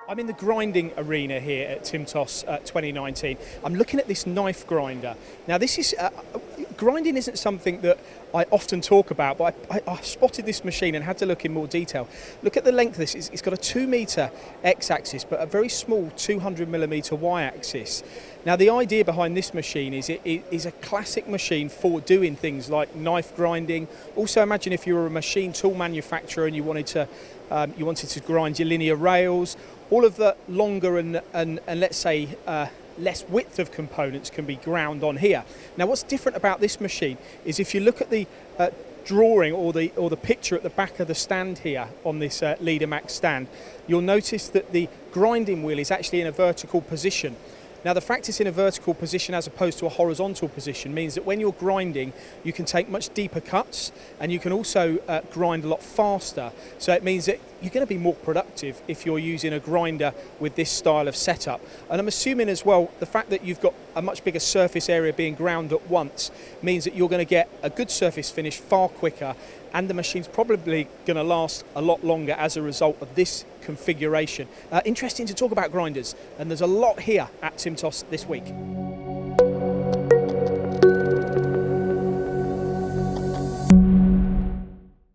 I'm in the grinding arena here at Timtos 2019. I'm looking at this knife grinder. Now this is, grinding isn't something that I often talk about, but I spotted this machine and had to look in more detail. Look at the length of this. It's got a 2 metre x-axis, but a very small 200mm y-axis. Now the idea behind this machine is it is a classic machine for doing things like knife grinding. Also imagine if you were a machine tool manufacturer and you wanted to grind your linear rails. All of the longer and let's say less width of components can be ground on here. Now what's different about this machine is if you look at the drawing or the picture at the back of the stand here on this LeaderMax stand, you'll notice that the grinding wheel is actually in a vertical position. Now the fact it's in a vertical position as opposed to a horizontal position means that when you're grinding you can take much deeper cuts and you can also grind a lot faster. So it means that you're going to be more productive if you're using a grinder with this style of setup. And I'm assuming as well the fact that you've got a much bigger surface area being ground at once means that you're going to get a good surface finish far quicker, and the machine's probably going to last a lot longer as a result of this configuration. Interesting to talk about grinders, and there's a lot here at Timtos this week.